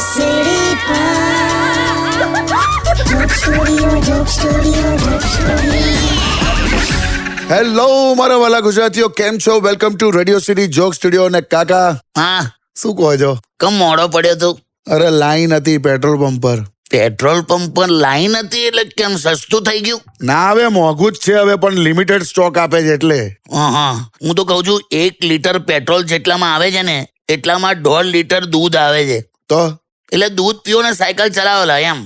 City Joke Studio. Hello મારા વાલા ગુજરાતીઓ, કેમ છો? Welcome to radio city joke studio. ને કાકા, હા, શું કહો છો? કમ મોડો પડ્યો તું? અરે લાઈન હતી પેટ્રોલ પંપ પર. પેટ્રોલ પંપ પર લાઈન હતી એટલે કેમ સસ્તું થઈ ગયું? ના, હવે મોંઘું જ છે હવે, પણ લિમિટેડ સ્ટોક આપે છે એટલે. હા, હું તો કહું છું 1 લીટર પેટ્રોલ જેટલામાં આવે છે ને એટલામાં 1.5 લીટર દૂધ આવે છે. તો એટલે દૂધ પીઓ ને સાયકલ ચલાવો લા એમ.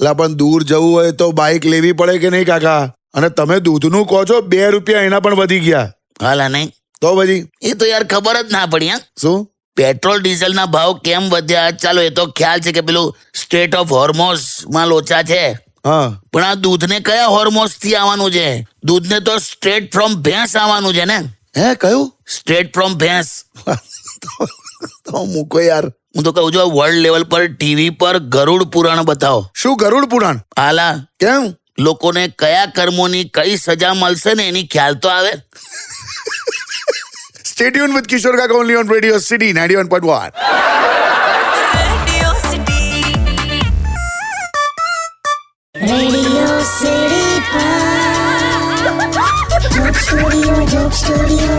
લા, પણ દૂર જવું હોય તો બાઇક લેવી પડે કે નહીં કાકા? અને તમે દૂધનું કહો છો, 2 રૂપિયા એના પણ વધી ગયા. હાલા નહીં તો પછી એ તો યાર ખબર જ ના પડી. હા, શું? પેટ્રોલ ડીઝલના ભાવ કેમ વધ્યા? ચાલો એ તો ખ્યાલ છે કે પેલું સ્ટેટ ઓફ હોર્મોઝ માં લોચા છે, હા, પણ આ દૂધને કયા હોર્મોઝ થી આવવાનું છે? દૂધને તો સ્ટ્રેટ ફ્રોમ ભેંસ આવવાનું છે ને. હે, કયું? સ્ટ્રેટ ફ્રોમ ભેંસ. તો મૂકો યાર. હું તો કહું છું વર્લ્ડ લેવલ પર ટીવી પર ગરુડ પુરાણ બતાવો. શું ગરુડ પુરાણ? હાલા, કેમ? લોકોને કયા કર્મોની કઈ સજા મળશે ને એની ખ્યાલ તો આવે. Stay tuned with Kishore Kaka only on Radio City 91.1. Radio City Joke Studio.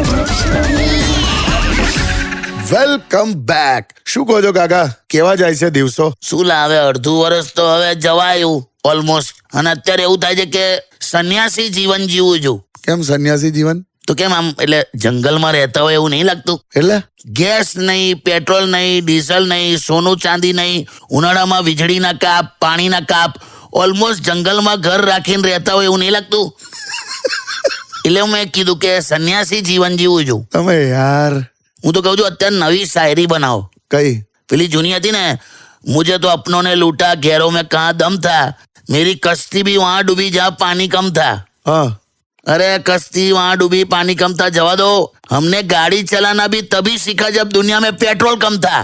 Welcome back. શું કહો છો કાકા, કેવા જાય છે દિવસો? શું લાવે, અડધું વર્ષ તો હવે જવાયું ઓલમોસ્ટ, અને અત્યારે એવું થાય છે કે સંન્યાસી જીવન જીવું છું. કેમ સંન્યાસી જીવન? તો કેમ આમ, એટલે જંગલમાં રહેતા હોય એવું નહીં લાગતું? એટલે ગેસ નહીં, પેટ્રોલ નહીં, ડીઝલ નહીં, સોનું ચાંદી નહીં, ઉનાળામાં વીજળીના કાપ, પાણીના કાપ, ઓલમોસ્ટ જંગલમાં ઘર રાખીને રહેતા હોય એવું નહીં લાગતું? એટલે મેં કીધું કે સંન્યાસી જીવન જીવું છું. તમે યાર. હું તો કહું છું અત્યારે નવી શાયરી બનાવો. કઈ? પેલી જૂની હતી ને, મુझे तो अपनों ने लूटा गैरों में कहाँ दम था, मेरी कश्ती भी वहां डूबी जहाँ पानी कम था. હા, अरे कश्ती वहां डूबी पानी कम था जवा दो, हमने गाड़ी चलाना भी तभी सीखा जब दुनिया में पेट्रोल कम था.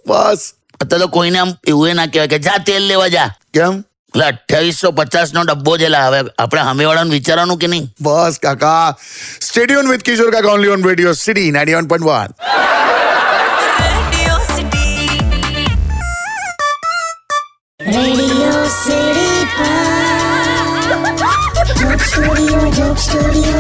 બસ. અત્યારે તો કોઈને આમ એવું ના કહેવાય કે જા તેલ લેવા જા. કેમ? એટલે 2850 નો ડબ્બો છે લા. હવે આપણે સામેવાળાનું વિચારવાનું કે નહીં? બસ કાકા. Stay tuned with Kishore Kaka only on Radio City 91.1. Radio City Joke Studio.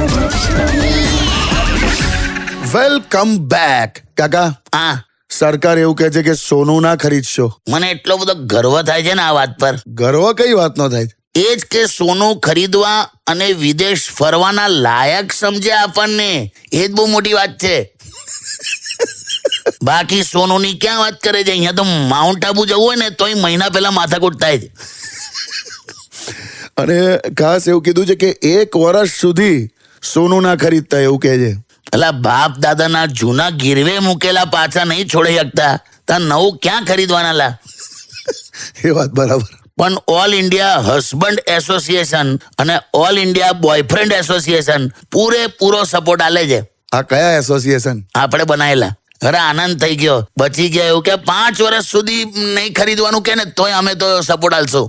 Welcome back. કાકા, હા, સરકાર એવું કહે છે કે સોનું ના ખરીદશો. મને એટલો બધો ગર્વ થાય છે ને આ વાત પર. ગર્વ કઈ વાતનો થાય? એ જ કે સોનું ખરીદવા અને વિદેશ ફરવાના લાયક સમજે આપણને, એ જ બહુ મોટી વાત છે. બાકી સોનુની ક્યાં વાત કરે છે? અહીંયા તો માઉન્ટ આબુ જવું હોય ને તોય મહિના પહેલા માથાકૂટ થાય છે. અને ખાસ એવું કીધું છે કે 1 વર્ષ સુધી સોનું ના ખરીદતા, એવું કહે છે. એટલે બાપ દાદાના જૂના ગીરવે મૂકેલા પાછા નહીં છોડી શકતા, તા નવું ક્યાં ખરીદવાના લા? એ વાત બરાબર. પણ ઓલ ઇન્ડિયા હસબન્ડ એસોસિએશન અને ઓલ ઇન્ડિયા બોયફ્રેન્ડ એસોસિએશન પૂરેપૂરો સપોર્ટ આલે છે. આ કયા એસોસિએશન? આપણે બનાવેલા. અરે આનંદ થઈ ગયો, બચી ગયા. એવું કે 5 વર્ષ સુધી નહીં ખરીદવાનું કે ને તોય અમે તો સપોર્ટ આલશું.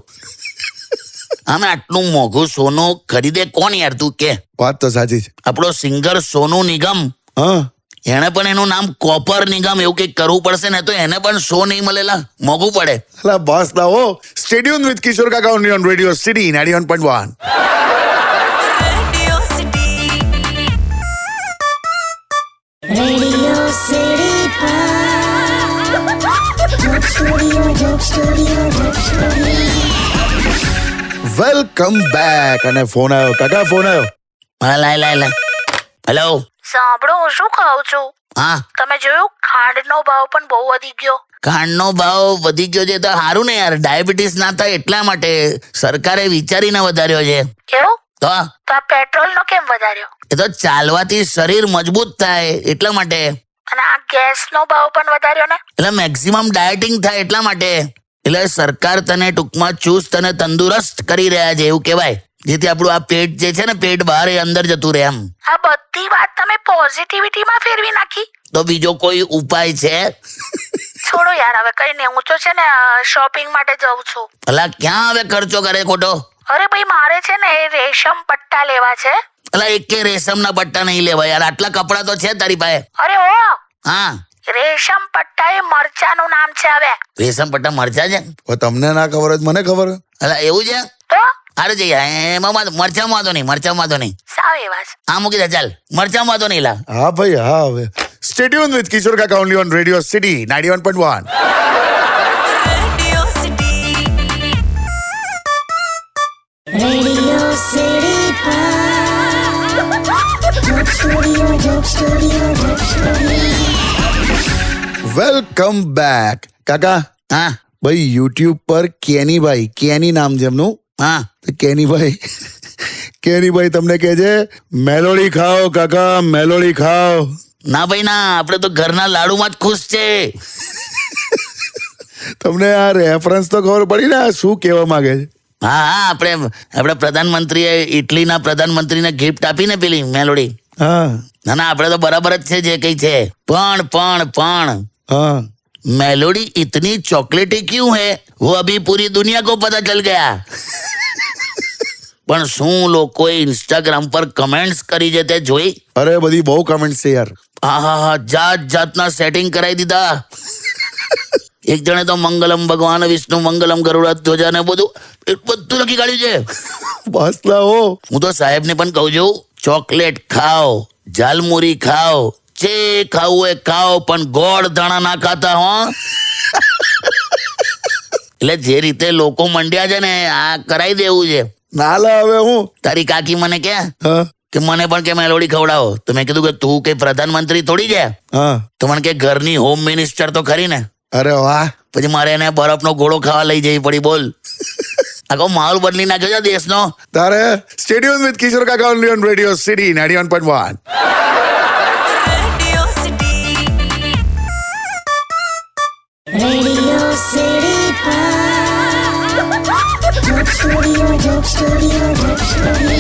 અમે આટલું મોંઘું સોનું ખરીદે કોણ યાર, તું કે? વાત તો સાચી છે. આપણો સિંગર સોનુ નિગમ, હા, એને પણ એનું નામ કોપર નિગમ એવું કંઈક કરવું પડશે ને તો એને પણ શો નહીં મળેલા, મોંઘું પડે. અલા બસ ના હો. Stay tuned with Kishore Kaka only on Radio City 91.1. Radio City Joke Studio. Welcome back. અને ફોન આવ્યો કાકા, ફોન આવ્યો. હા, લાય. હેલો. સાંભળો, હું શું કહું છું, હા, તમે જોયું ખાંડનો ભાવ પણ બહુ વધી ગયો. ખાંડનો ભાવ વધી ગયો છે તો સારું ને યાર, ડાયાબિટીસ ના થાય એટલા માટે સરકારે વિચારીને વધાર્યો છે. એવું? તો તો આ પેટ્રોલનો કેમ વધાર્યો? એ તો ચાલવાથી શરીર મજબૂત થાય એટલા માટે. અને આ ગેસનો ભાવ પણ વધાર્યો ને? એટલે મેક્સિમમ ડાયટિંગ થાય એટલા માટે. એટલે સરકાર તને ટૂંકમાં ચુસ્ત અને તંદુરસ્ત કરી રહ્યા છે એવું કહેવાય, જેથી આપણું આ પેટ જે છે ને, પેટ બહાર એ અંદર જતું રહે એમ. આ બધી વાત તમે પોઝિટિવિટીમાં ફેરવી નાખી. તો બીજો કોઈ ઉપાય છે? છોડો યાર, હવે કઈ નહીં. હું તો છે ને શોપિંગ માટે જઉં છું. અલા ક્યાં હવે ખર્ચો કરે ખોટો? અરે ભાઈ, મારે છે ને રેશમ પટ્ટા લેવા છે. અલા એકે રેશમના પટ્ટા નહીં લેવા યાર, આટલા કપડા તો છે તારી પાસે. અરે ઓ, હા, રેશમ પટ્ટા એ મરચાનું નામ છે હવે. રેશમ પટ્ટા મરચા છે? હવે તમને ના ખબર હોય તો મને ખબર હોય. અલા એવું છે? તો અરે જઈ એમાં મરચામાં તો નહીં, મરચામાં તો નહીં. સાવ એવા છે. આ મૂકી દે ચાલ, મરચામાં તો નહીં લા. હા ભાઈ હા. હવે સ્ટે ટ્યુન વિથ કિશોર કાકા only on radio city 91.1. Radio City Joke Studio, Joke Studio, Joke Studio. Welcome back. કાકા હા ભાઈ યુટ્યુબ પર કેનીભાઈ, કેની નામ છે એમનું. હા તો કેનીભાઈ તમને કહે છે મેલોડી ખાઓ કાકા, મેલોડી ખાઓ. ના ભાઈ ના, આપણે તો ઘરના લાડુમાં જ ખુશ છે. તમને આ રેફરન્સ તો ખબર પડી ને આ શું કહેવા માંગે છે? હા હા, આપણે પ્રધાનમંત્રીએ ઇટલીના પ્રધાનમંત્રીને ગિફ્ટ આપીને પેલી મેલોડી. હા ના ના, આપણે તો બરાબર જ છે જે કઈ છે. પણ હા मेलोडी इतनी चॉकलेटी क्यों है वो अभी पूरी दुनिया को पता चल गया. પણ શું લોકોએ ઇન્સ્ટાગ્રામ પર કમેન્ટ્સ કરી છે તે જોઈ? અરે બધી બહુ કમેન્ટ છે યાર. હા, જાતના સેટિંગ કરાવી દીધા. એક જણે તો મંગલમ ભગવાન વિષ્ણુ મંગલમ ગરુડ ધ્વજા ને બધું લખી કાઢ્યું છે. બસ લાવો. હું તો સાહેબને પણ કહું છું, ચોકલેટ ખાઓ, ઝાલમુરી ખાઓ, જે ખાવું એ ખાઓ, પણ ગોળ ધાણા ના ખાતા હો. એટલે જે રીતે લોકો મંડ્યા છે ને, આ કરાવી દેવું છે. ના લા હવે હું. તારી કાકી મને કે હા મને પણ કે મેલોડી ખવડાવો. તો મેં કીધું કે તું કઈ પ્રધાનમંત્રી થોડી છે. હા. તો મને કે ઘરની હોમ મિનિસ્ટર તો ખરી ને. અરે વાહ. પછી મારે એને બરફનો ગોળો ખાવા લઈ જવી પડી. બોલ, આખો માહોલ બદલી નાખ્યો છે દેશનો. તારે સ્ટેડિયમ વિથ કિશોર કાકા only on radio city 91.1. Radio City Joke Studio, Joke Studio, Joke Studio.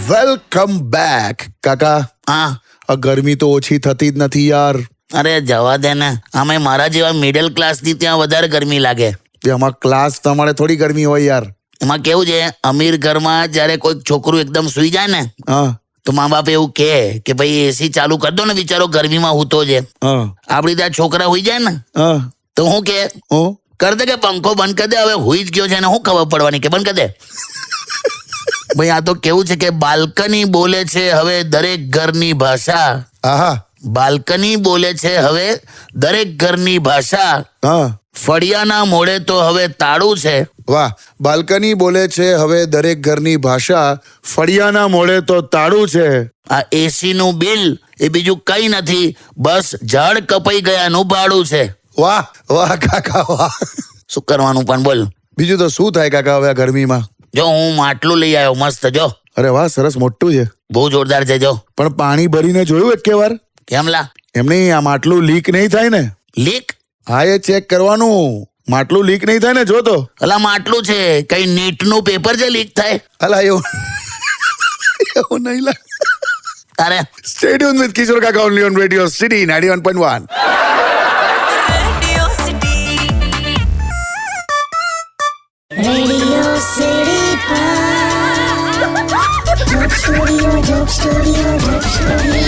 Welcome back. કાકા હા, આ ગરમી તો ઓછી થતી જ નથી યાર. અરે જવા દે ને. આમે મારા જેવા મિડલ ક્લાસ ની ત્યાં વધારે ગરમી લાગે. એમાં ક્લાસ તમારે થોડી ગરમી હોય યાર. એમાં કેવું છે, અમીર ઘરમાં જયારે કોઈ છોકરું એકદમ સુઈ જાય ને, હા તો મા બાપ એવું કે ભાઈ એસી ચાલુ કરી દો ને, બિચારો ગરમીમાં હૂતો છે. હા આપડી ત્યાં છોકરા હુઈ જાય ને, હા. તો હું કે હું કર દે કે પંખો બંધ કરી દે, હવે હુઈ જ ગયો છે ને હું ખબર પડવાની કે બંધ કરી દે. ભાઈ આ તો કેવું છે કે બાલ્કની બોલે છે હવે દરેક ઘરની ભાષા. આહા. બાલ્કની બોલે છે હવે દરેક ઘરની ભાષા. હા ફળિયાના મોડે તો હવે તાળું છે. વાહ. બાલ્કની બોલે છે હવે દરેક ઘરની ભાષા, ફળિયાના મોડે તો તાળું છે. આ એસી નું બિલ એ બીજું કઈ નથી, બસ ઝાડ કપાઈ ગયાનું ભાડું છે. વાહ વાહ કાકા વાહ. શું કરવાનું પણ બોલ. બીજું તો શું થાય કાકા હવે આ ગરમીમાં? જો હું માટલું લઈ આવ્યો મસ્ત. જો અરે વાહ, સરસ મોટું છે. બહુ જોરદાર છે. જો પણ પાણી ભરીને જોયું એક વાર? કેમ લા? એમ નહીં, આ માટલું લીક નહીં થાય ને? લીક? હા એ ચેક કરવાનું. માટલું લીક નહીં થાય ને? જો તો. અલા માટલું છે, કઈ નીટ નું પેપર છે લીક થાય? અલા એવું એવું નહીં લા. અરે સ્ટેડિયમ વિથ કિશોર કાકા only on radio city 91.1. Radio City Joke Studio, Joke Studio, Joke Studio.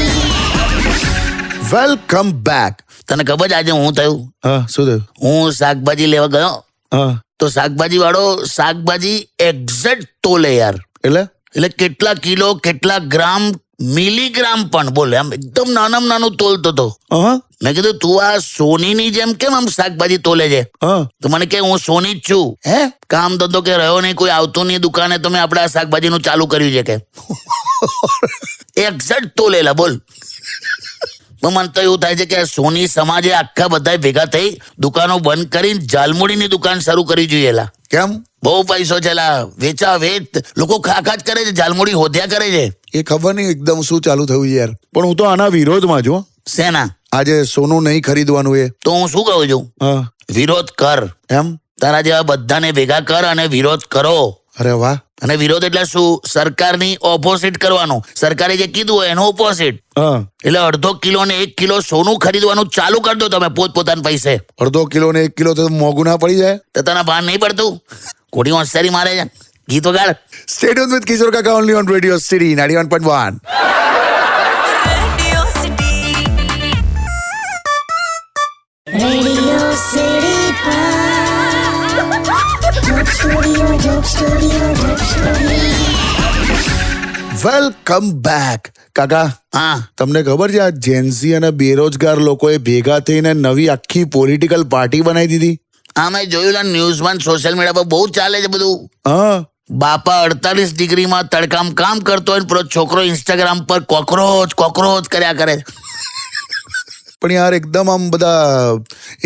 Welcome back. તને ખબર છે આજે હું થયું? હા શું થયું? હું શાકભાજી લેવા ગયો હા તો શાકભાજી વાળો શાકભાજી એક્ઝેક્ટ તોલે યાર. એટલે કેટલા કિલો, કેટલા ગ્રામ, મિલીગ્રામ પણ બોલે. આમ એકદમ નાનું તોલતો હતો. હા મેં કીધું તું આ સોનીની જેમ કેમ આમ શાકભાજી તોલે છે? હા. તો મને કે હું સોની જ છું. હે? કામ ધંધો કે રહ્યો નહીં, કોઈ આવતું નહીં દુકાને, તો મેં આપણે આ શાકભાજીનું ચાલુ કર્યું છે કે. એક્ઝેક્ટ તોલેલા. બોલ. મને તો એવું થાય છે કે સોની સમાજે આખા બધા ભેગા થઈ દુકાનો બંધ કરીને ઝાલમુડીની દુકાન શરૂ કરી જોઈએ લા. કેમ? બહુ પૈસો છે લા. વેચા વેચ લોકો ખાખા જ કરે છે, ઝાલમુડી હોધ્યા કરે છે. એ ખબર નહીં એકદમ શું ચાલુ થયું છે યાર. પણ હું તો આના વિરોધમાં છું. શેના? આજે સોનું નહીં ખરીદવાનું એ. તો હું શું કહું છું, હા. વિરોધ કર. એમ? તારા જેવા બધાને ભેગા કર અને વિરોધ કરો. અરે વાહ. અને વિરોધ એટલે શું? સરકારની ઓપોઝિટ કરવાનું. સરકારે જે કીધું હોય એનો ઓપોઝિટ. હા. એટલે અડધો કિલો ને 1 કિલો સોનું ખરીદવાનું ચાલુ કરી દો તમે પોતપોતાના પૈસે. અડધો કિલો ને 1 કિલો તો મોંઘું ના પડી જાય? તો તને ભાન નહીં પડતું? ખોટી હોશિયારી મારે છે. ગીતો ગાળ. સ્ટેડિયમ વિથ કિશોર કાકા only on radio city 91.1. Joke Studio, Joke Studio. Welcome back કાકા. હા તમને ખબર છે આ જેન્સી અને બેરોજગાર લોકોએ ભેગા થઈને નવી આખી પોલિટિકલ પાર્ટી બનાવી દીધી? હા મેં જોયું ન્યૂઝમાં સોશિયલ મીડિયા પર બહુ ચાલે છે બધું. હા બાપા 48 ડિગ્રીમાં તડકામ કામ કરતો હોય ને પેલો છોકરો ઇન્સ્ટાગ્રામ પર કોકરોચ કર્યા કરે. પણ યાર એકદમ આમ બધા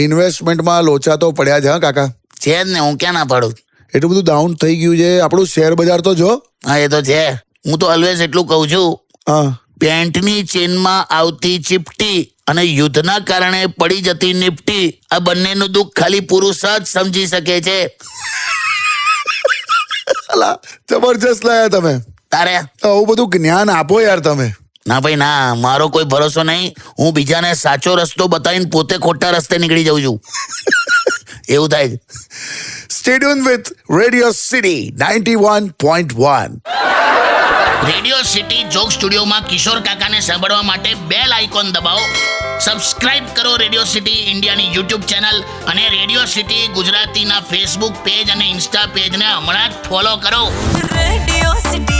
ઇન્વેસ્ટમેન્ટમાં લોચા તો પડ્યા છે હા કાકા. છે જ ને, હું ક્યાં ના પાડું. એટલું બધું ડાઉન થઈ ગયું છે આપણું શેર બજાર તો જો. હા એ તો છે. હું તો ઓલવેઝ એટલું કહું છું, હા પેન્ટની ચેનમાં આવતી ચીપટી અને યુદ્ધના કારણે પડી જતી નિફ્ટી, આ બંનેનું દુઃખ ખાલી પુરુષ જ સમજી શકે છે. અલા જબરજસ્ત લાયા તમે. તારે આવું બધું જ્ઞાન આપો યાર તમે. ના ભાઈ ના, મારો કોઈ ભરોસો નહીં. હું બીજાને સાચો રસ્તો બતાવીને પોતે ખોટા રસ્તે નીકળી જાઉં છું. એવું થાય છે. Stay tuned with Radio City 91.1. Radio city joke સ્ટુડિયોમાં કિશોર કાકાને સાંભળવા માટે બેલ આઇકોન દબાવો. સબસ્ક્રાઇબ કરો રેડિયો સિટી ઇન્ડિયાની યુટ્યુબ ચેનલ અને રેડિયો સિટી ગુજરાતીના ફેસબુક પેજ અને ઇન્સ્ટા પેજને હમણાં જ ફોલો કરો. Radio city